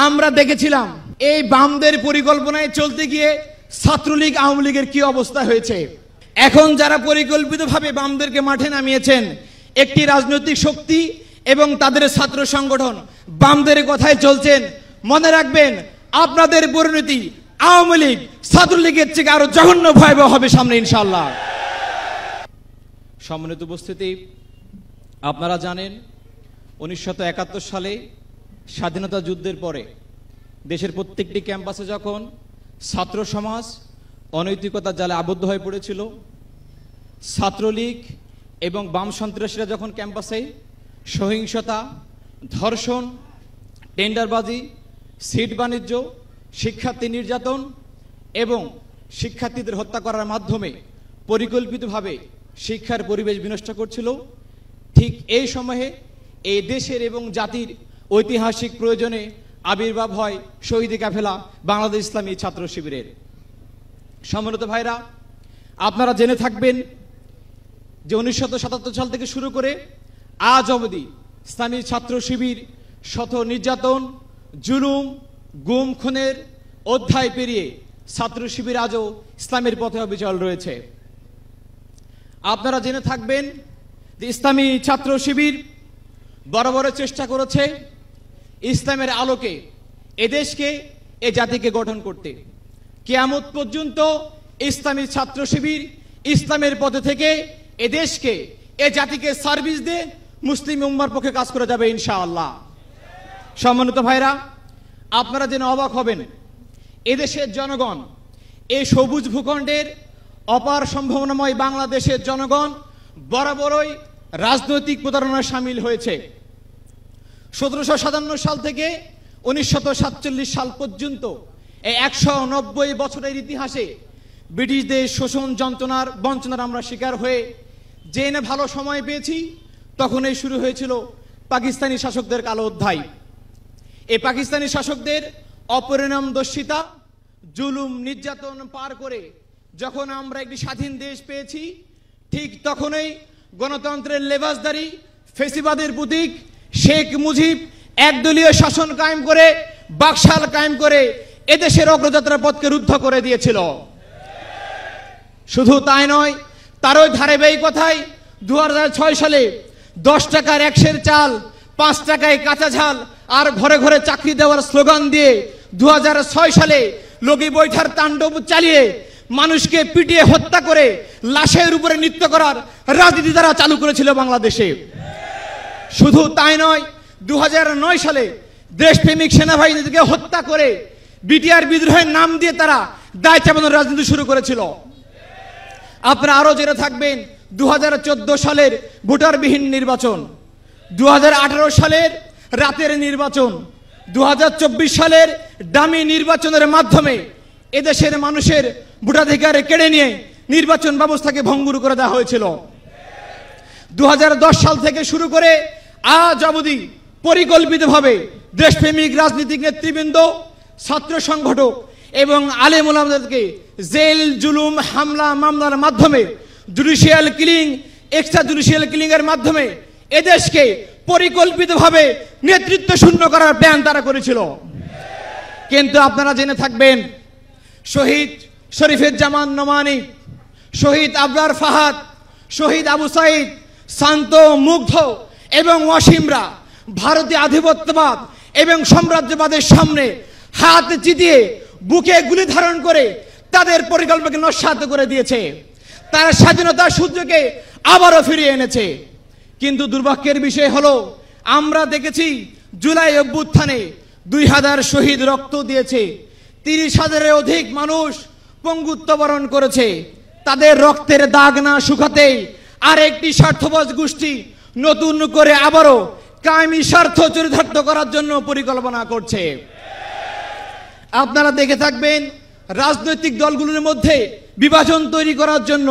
আমরা দেখেছিলাম এই বামদের পরিকল্পনায় চলতে গিয়ে ছাত্রলীগ আওয়ামী লীগের কি অবস্থা হয়েছে। এখন যারা পরিকল্পিতভাবে বামদেরকে মাঠে নামিয়েছেন, একটি রাজনৈতিক শক্তি এবং তাদের ছাত্র সংগঠন বামদের কথায় চলছেন, মনে রাখবেন আপনাদের পরিণতি আওয়ামী লীগ ছাত্রলীগের থেকে আরো জঘন্য ভয়াবহ হবে সামনে ইনশাআল্লাহ। সম্মানিত উপস্থিতি, আপনারা জানেন 1971 সালে স্বাধীনতা যুদ্ধের পরে দেশের প্রত্যেকটি ক্যাম্পাসে যখন ছাত্র সমাজ অনৈতিকতার জালে আবদ্ধ হয়ে পড়েছিল, ছাত্রলীগ এবং বাম সন্ত্রাসীরা যখন ক্যাম্পাসে সহিংসতা, ধর্ষণ, টেন্ডারবাজি, সিট বাণিজ্য, শিক্ষার্থী নির্যাতন এবং শিক্ষার্থীদের হত্যা করার মাধ্যমে পরিকল্পিতভাবে শিক্ষার পরিবেশ বিনষ্ট করছিল, ঠিক এই সময়ে এই দেশের এবং জাতির ঐতিহাসিক প্রয়োজনে আবির্ভাব হয় শহীদি কাফেলা বাংলাদেশ ইসলামী ছাত্র শিবিরের। সম্মানিত ভাইরা, আপনারা জেনে থাকবেন যে 1977 সাল থেকে শুরু করে আজ অবধি ইসলামী ছাত্র শিবির শত নির্যাতন, জুলুম, গুম খুনের অধ্যায় পেরিয়ে ছাত্র শিবির আজও ইসলামের পথে অবিচল রয়েছে। আপনারা জেনে থাকবেন যে ইসলামী ছাত্র শিবির বরাবর চেষ্টা করেছে ইসলামের আলোকে এদেশকে, এ জাতিকে গঠন করতে। কিয়ামত পর্যন্ত ইসলামী ছাত্র শিবির ইসলামের পথে থেকে এদেশকে, এ জাতিকে সার্ভিস দিয়ে মুসলিম উম্মার পক্ষে কাজ করে যাবে ইনশাআল্লাহ। সম্মানিত ভাইরা, আপনারা জেনে অবাক হবেন, এদেশের জনগণ, এই সবুজ ভূখণ্ডের অপার সম্ভাবনাময় বাংলাদেশের জনগণ বরাবরই রাজনৈতিক প্রতারণায় সামিল হয়েছে। 1757 সাল থেকে 1947 সাল পর্যন্ত এই 190 বছরের ইতিহাসে ব্রিটিশদের শোষণ, যন্ত্রণার, বঞ্চনার আমরা শিকার হয়ে জেনে ভালো সময় পেয়েছি, তখনই শুরু হয়েছিল পাকিস্তানি শাসকদের কালো অধ্যায়। এই পাকিস্তানি শাসকদের অপরিণামদর্শিতা, জুলুম, নির্যাতন পার করে যখন আমরা একটি স্বাধীন দেশ পেয়েছি, ঠিক তখনই গণতন্ত্রের লেবাসদারি ফেসিবাদের প্রতীক শেখ মুজিব একদলীয় শাসন কায়েম করে, বাকশাল কায়েম করে এদেশের অগ্রযাত্রা পথকে রুদ্ধ করে দিয়েছিল। শুধু তাই নয়, তারই ধারাবাহিকতায় 2006 সালে 10 টাকার 1 চাল, 5 টাকায় কাঁচা ঝাল আর ঘরে ঘরে চাকরি দেওয়ার স্লোগান দিয়ে 2006 সালে লগি বৈঠার তাণ্ডব চালিয়ে মানুষকে পিটিয়ে হত্যা করে লাশের উপরে নৃত্য করার রাজনীতি তারা চালু করেছিল বাংলাদেশে। শুধু তাই নয়, 2009 সালে দেশপ্রেমিক সেনাবাহিনীকে হত্যা করে বিটিআর বিদ্রোহের নাম দিয়ে তারা দায় চাপানোর রাজনীতি শুরু করেছিল। আপনারা আরো জেনে থাকবেন 2014 সালের ভোটারবিহীন নির্বাচন, 2018 সালের রাতের নির্বাচন, 2024 সালের ডামি নির্বাচনের মাধ্যমে এদেশের মানুষের ভোটাধিকার কেড়ে নিয়ে নির্বাচন ব্যবস্থাকে ভঙ্গুর করে দেওয়া হয়েছিল। 2010 সাল থেকে শুরু করে আজ অবধি পরিকল্পিতভাবে দেশপ্রেমিক রাজনৈতিক নেতৃবৃন্দ, ছাত্র সংগঠক এবং আলেম ওলামাদেরকে জেল, জুলুম, হামলা, মামলার মাধ্যমে, judicial killing, extra judicial killing এর মাধ্যমে এদেশকে পরিকল্পিতভাবে নেতৃত্ব শূন্য করার প্ল্যান তারা করেছিল। কিন্তু আপনারা জেনে থাকবেন, শহীদ শরীফুজ্জামান নোমানী, শহীদ আবরার ফাহাদ, শহীদ আবু সাইদ, শান্ত, মুগ্ধ এবং অসীমরা ভারতীয় আধিপত্যবাদ এবং সাম্রাজ্যবাদের সামনে হাত চিতিয়ে বুকে গুলি ধারণ করে তাদের পরিকল্পনাকে নস্যাৎ করে দিয়েছে। তারা স্বাধীনতার সূর্যকে আবারও ফিরিয়ে এনেছে। কিন্তু দুর্ভাগ্যের বিষয় হলো, আমরা দেখেছি জুলাই অভ্যুত্থানে 2000 শহীদ রক্ত দিয়েছে, 30,000-এর অধিক মানুষ পঙ্গুত্ব বরণ করেছে। তাদের রক্তের দাগ না শুকাতেই আর একটি স্বার্থবাজ গোষ্ঠী নতুন করে আবারও কায়েমি স্বার্থ চরিতার্থ করার জন্য পরিকল্পনা করছে। আপনারা দেখে থাকবেন, রাজনৈতিক দলগুলোর মধ্যে বিভাজন তৈরি করার জন্য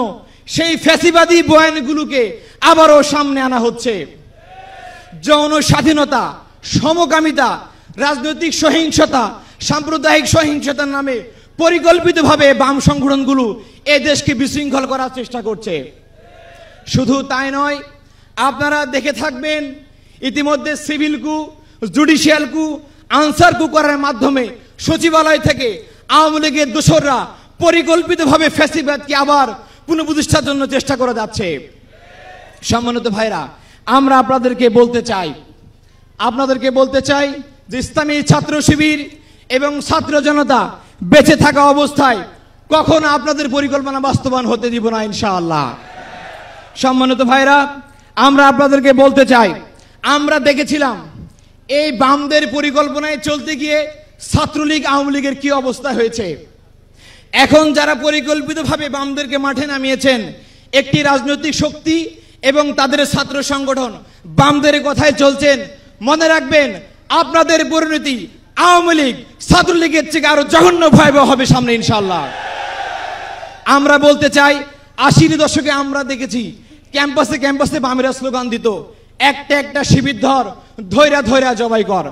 সেই ফ্যাসিবাদী বয়ানগুলোকে আবারও সামনে আনা হচ্ছে। যৌন স্বাধীনতা, সমকামিতা, রাজনৈতিক সহিংসতা, সাম্প্রদায়িক সহিংসতার নামে পরিকল্পিতভাবে বাম সংগঠনগুলো এই দেশকে বিশৃঙ্খল করার চেষ্টা করছে। শুধু তাই নয়, আপনারা দেখে থাকবেন ইতিমধ্যে সিভিল কু, জুডিশিয়াল কু, আনসার করার মাধ্যমে সচিবালয় থেকে আওয়ামী লীগের দোসররা পরিকল্পিতভাবে ফ্যাসিবাদকে আবার পুনঃপ্রতিষ্ঠার জন্য চেষ্টা করে যাচ্ছে। সম্মানিত ভাইরা, আমরা আপনাদেরকে বলতে চাই যে ইসলামী ছাত্র শিবির এবং ছাত্র জনতা বেঁচে থাকা অবস্থায় কখনো আপনাদের পরিকল্পনা বাস্তবায়ন হতে দিব না ইনশাআল্লাহ। সম্মানিত ভাইরা, আমরা আপনাদেরকে বলতে চাই, আমরা দেখেছিলাম এই বামদের পরিকল্পনায় চলতে গিয়ে ছাত্রলীগ আওয়ামী লীগের কি অবস্থা হয়েছে। এখন যারা পরিকল্পিতভাবে বামদেরকে মাঠে নামিয়েছেন, একটি রাজনৈতিক শক্তি এবং তাদের ছাত্র সংগঠন বামদের কথায় চলছেন, মনে রাখবেন আপনাদের পরিণতি আওয়ামী লীগ ছাত্রলীগের থেকে আরো জঘন্য ভয়াবহ হবে সামনে ইনশাআল্লাহ। আমরা বলতে চাই, 80-এর দশকে আমরা দেখেছি ক্যাম্পাসে বামেরা স্লোগান দিত, একটা শিবির ধর, ধৈরা জবাই কর।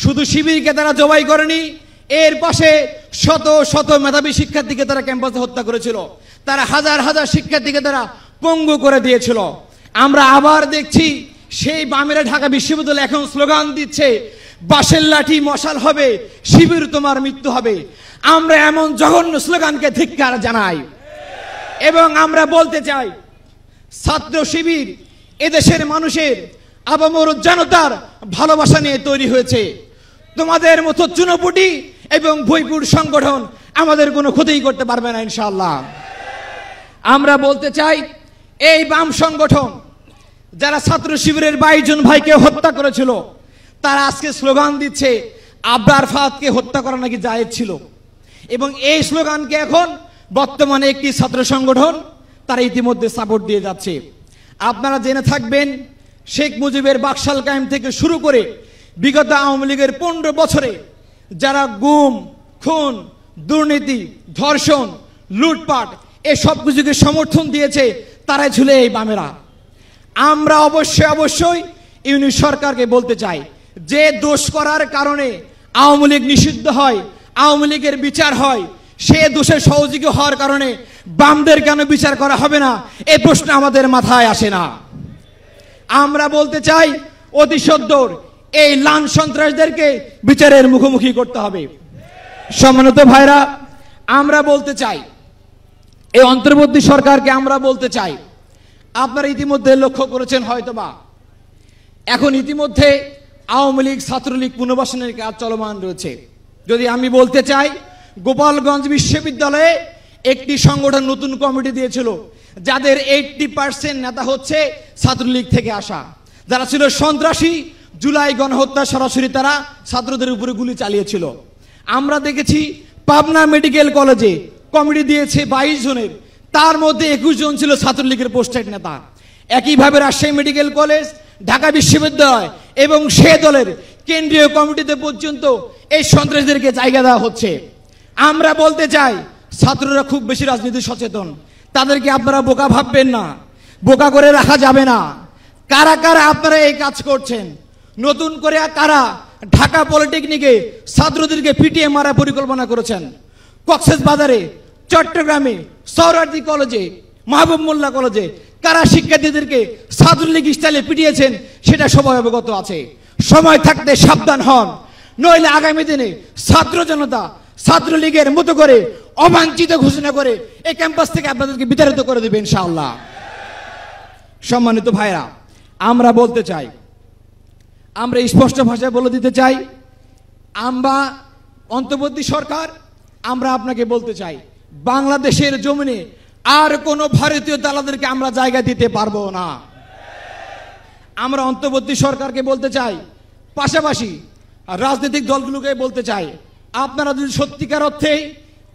শুধু শিবিরকে তারা জবাই করেনি, এর পাশে শত মেধাবী শিক্ষার্থীকে তারা ক্যাম্পাসে হত্যা করেছিল, তারা হাজার শিক্ষার্থীকে তারা পঙ্গু করে দিয়েছিল। আমরা আবার দেখছি সেই বামেরা ঢাকা বিশ্ববিদ্যালয়ে এখন স্লোগান দিচ্ছে, বাঁশের লাঠি মশাল হবে, শিবির তোমার মৃত্যু হবে। আমরা এমন জঘন্য স্লোগানকে ধিক্কার জানাই এবং আমরা বলতে চাই, ছাত্র শিবির এদেশের মানুষের আপামর জনতার ভালোবাসা নিয়ে তৈরি হয়েছে। তোমাদের মতো চুনোপুটি এবং ভুইপুর সংগঠন আমাদের কোনো ক্ষতি করতে পারবে না ইনশাআল্লাহ। আমরা বলতে চাই, এই বাম সংগঠন যারা ছাত্র শিবিরের 22 জন ভাইকে হত্যা করেছিল, তারা আজকে স্লোগান দিচ্ছে আবরার ফাহাদকে হত্যা করা নাকি জায়েজ ছিল, এবং এই স্লোগানকে এখন বর্তমানে একটি ছাত্র সংগঠন তারা ইতিমধ্যে সাপোর্ট দিয়ে যাচ্ছে। আপনারা জেনে থাকবেন, শেখ মুজিবের বাকশাল কায়েম থেকে শুরু করে বিগত আওয়ামী লীগের 15 বছরে যারা গুম, খুন, দুর্নীতি, ধর্ষণ, লুটপাট এসব কিছুকে সমর্থন দিয়েছে তারাই ছিল এই বামেরা। আমরা অবশ্যই ইউনিট সরকারকে বলতে চাই, যে দোষ করার কারণে আওয়ামী লীগ নিষিদ্ধ হয়, আওয়ামী লীগের বিচার হয়, সে দোষে সহযোগী হওয়ার কারণে বামদের কেন বিচার করা হবে না, এই প্রশ্ন আমাদের মাথায় আসে না। আমরা বলতে চাই, অতি সত্বর এই লান সন্ত্রাসীদেরকে বিচারের মুখোমুখি করতে হবে। সম্মানিত ভাইরা, আমরা বলতে চাই, এই অন্তর্বর্তী সরকারকে আমরা বলতে চাই, আপনারা ইতিমধ্যে লক্ষ্য করেছেন হয়তোবা, এখন ইতিমধ্যে আওয়ামী লীগ ছাত্রলীগ পুনর্বাসনের কাজ চলমান রয়েছে। যদি আমি বলতে চাই, গোপালগঞ্জ বিশ্ববিদ্যালয়ে একটি সংগঠন নতুন কমিটি দিয়েছিল, যাদের 80% নেতা হচ্ছে ছাত্রলীগ থেকে আসা, যারা ছিল সন্ত্রাসী। জুলাই গণহত্যা সরাসরি তারা ছাত্রদের উপরে গুলি চালিয়েছিল। আমরা দেখেছি পাবনা মেডিকেল কলেজে কমিটি দিয়েছে 22 জনের, তার মধ্যে 21 জন ছিল ছাত্রলীগের পোস্টেড নেতা। একইভাবে রাজশাহী মেডিকেল কলেজ, ঢাকা বিশ্ববিদ্যালয় এবং সে দলের কেন্দ্রীয় কমিটিতে পর্যন্ত এই সন্ত্রাসীদেরকে জায়গা দেওয়া হচ্ছে। আমরা বলতে চাই, ছাত্ররা খুব বেশি রাজনীতি সচেতন, তাদেরকে আপনারা বোকা ভাববেন না, বোকা করে রাখা যাবে না। কারা আপনারা এই কাজ করছেন, নতুন করে কারা ঢাকা পলিটেকনিকে ছাত্রদেরকে পিটিয়ে মারা পরিকল্পনা করেছেন, কক্সবাজারে, চট্টগ্রামে, সৌরার্দি কলেজে, মাহবুব মোল্লা কলেজে কারা শিক্ষার্থীদেরকে ছাত্রলীগ স্টাইলে পিটিয়েছেন সেটা সবাই অবগত আছে। সময় থাকতে সাবধান হন, নইলে আগামী দিনে ছাত্র জনতা ছাত্রলীগের মতো করে অবাঞ্ছিত ঘোষণা করে এই ক্যাম্পাস থেকে আপনাদেরকে বিতাড়িত করে দেবে ইনশাআল্লাহ। সম্মানিত ভাইরা, আমরা বলতে চাই, আমরা স্পষ্ট ভাষায় বলে দিতে চাই, আমরা অন্তর্বর্তী সরকার, আমরা আপনাকে বলতে চাই, বাংলাদেশের জমিনে আর কোনো ভারতীয় দালালদেরকে আমরা জায়গা দিতে পারবো না। আমরা অন্তর্বর্তী সরকারকে বলতে চাই, পাশাপাশি রাজনৈতিক দলগুলোকে বলতে চাই, আপনারা যদি সত্যিকার অর্থে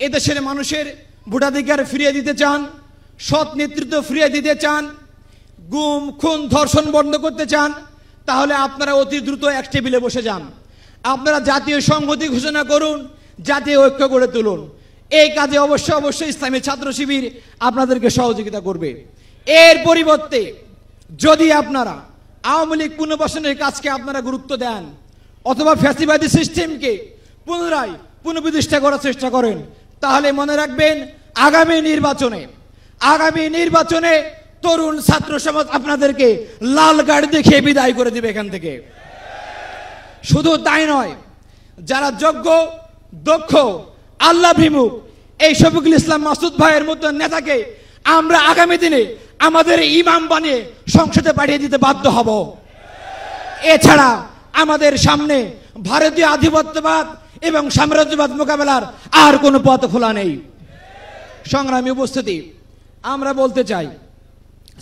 এদেশের মানুষের ভোটাধিকার ফিরিয়ে দিতে চান, সৎ নেতৃত্ব ফিরিয়ে দিতে চান, গুম, খুন, ধর্ষণ বন্ধ করতে চান, তাহলে আপনারা অতি দ্রুত এক টেবিলে বসে যান। আপনারা জাতীয় সংহতি ঘোষণা করুন, জাতীয় ঐক্য গড়ে তুলুন। এই কাজে অবশ্যই ইসলামী ছাত্র শিবির আপনাদেরকে সহযোগিতা করবে। এর পরিবর্তে যদি আপনারা আওয়ামী লীগ পুনর্বাসনের কাজকে আপনারা গুরুত্ব দেন, অথবা ফ্যাসিবাদী সিস্টেমকে পুনরায় পুনঃপ্রতিষ্ঠা করার চেষ্টা করেন, তাহলে মনে রাখবেন, আগামী নির্বাচনে তরুণ ছাত্র সমাজ আপনাদেরকে লাল গাড়ি দেখিয়ে বিদায় করে দিবে এখান থেকে। শুধু তাই নয়, যারা যোগ্য, দক্ষ, আল্লাহভিমুখ এই শফিকুল ইসলাম মাসুদ ভাইয়ের মতো নেতাকে আমরা আগামী দিনে আমাদের ইমাম বানিয়ে সংসদে পাঠিয়ে দিতে বাধ্য হব। এছাড়া আমাদের সামনে ভারতীয় আধিপত্যবাদ এবং সাম্রাজ্যবাদ মোকাবেলার আর কোনো পথ খোলা নেই। সংগ্রামী উপস্থিতি, আমরা বলতে চাই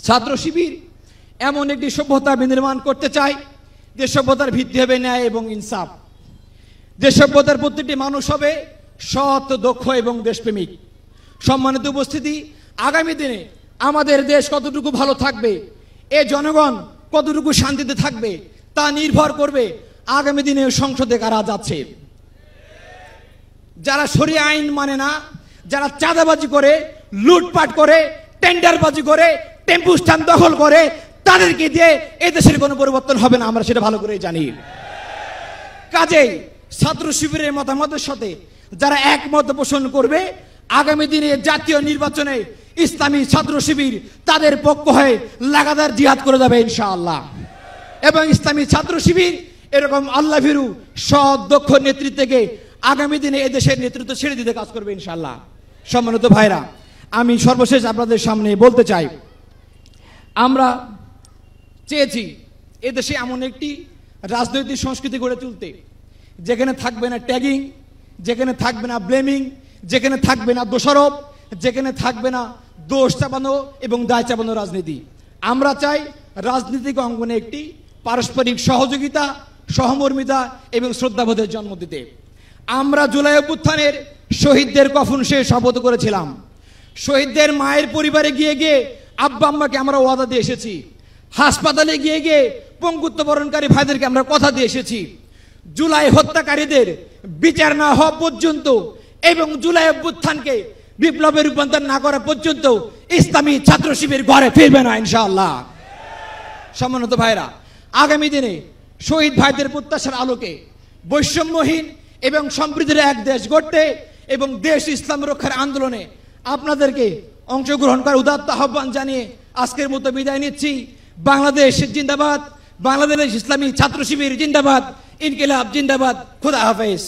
ছাত্র শিবির এমন একটি সভ্যতা বিনির্মাণ করতে চাই যে সভ্যতার ভিত্তি হবে ন্যায় এবং ইনসাফ, যে সভ্যতার প্রত্যেকটি মানুষ হবে সৎ, দক্ষ এবং দেশপ্রেমিক। সম্মানিত উপস্থিতি, আগামী দিনে আমাদের দেশ কতটুকু ভালো থাকবে, এ জনগণ কতটুকু শান্তিতে থাকবে তা নির্ভর করবে আগামী দিনে সংসদে কারা যাচ্ছে। যারা শরিয়া আইন মানে না, যারা চাঁদাবাজি করে, লুটপাট করে, টেন্ডারবাজি করে, টেম্পু স্ট্যান্ড দখল করে, তাদেরকে দিয়ে এদেশের কোনো পরিবর্তন হবে না, আমরা সেটা ভালো করে জানি। কাজেই ছাত্র শিবিরের মতামতের সাথে যারা একমত পোষণ করবে, আগামী দিনে জাতীয় নির্বাচনে ইসলামী ছাত্র শিবির তাদের পক্ষ হয়ে লাগাতার জিহাদ করে যাবে ইনশাআল্লাহ। এবং ইসলামী ছাত্র শিবির এরকম আল্লাহ ভীরু সৎ, দক্ষ নেতৃত্বকে আগামী দিনে এদেশের নেতৃত্ব ছেড়ে দিতে কাজ করবে ইনশাআল্লাহ। সম্মানিত ভাইরা, আমি সর্বশেষ আপনাদের সামনে বলতে চাই, আমরা চেয়েছি এদেশে এমন একটি রাজনৈতিক সংস্কৃতি গড়ে তুলতে যেখানে থাকবে না ট্যাগিং, যেখানে থাকবে না ব্লেমিং, যেখানে থাকবে না দোষারোপ, যেখানে থাকবে না দোষ চাপানো এবং দায় চাপানো রাজনীতি। আমরা চাই রাজনৈতিক অঙ্গনে একটি পারস্পরিক সহযোগিতা, সহমর্মিতা এবং শ্রদ্ধাবোধের জন্ম দিতে। আমরা জুলাই অভ্যুত্থানের শহীদদের কফন শেষ শপথ করেছিলাম। শহীদদের মায়ের পরিবারে গিয়ে গিয়ে আব্বা আম্মাকে আমরা ওয়াদা দিয়ে এসেছি। হাসপাতালে গিয়ে গিয়ে পঙ্গুত্ব বরণকারী ভাইদেরকে আমরা কথা দিয়ে এসেছি। জুলাই হত্যাকারীদের বিচার না হওয়া পর্যন্ত এবং জুলাই অভ্যুত্থানকে বিপ্লবে রূপান্তর না করা পর্যন্ত ইসলামী ছাত্র শিবির ঘরে ফিরবে না ইনশাআল্লাহ। সম্মানিত ভাইরা, আগামী দিনে শহীদ ভাইদের প্রত্যাশার আলোকে বৈষম্যহীন এবং সম্প্রীতির এক দেশ গড়তে এবং দেশ ইসলাম রক্ষার আন্দোলনে আপনাদেরকে অংশগ্রহণ করার উদাত্ত আহ্বান জানিয়ে আজকের মতো বিদায় নিচ্ছি। বাংলাদেশ জিন্দাবাদ, বাংলাদেশ ইসলামী ছাত্র শিবির জিন্দাবাদ, ইনকিলাব জিন্দাবাদ, খুদা হাফেজ।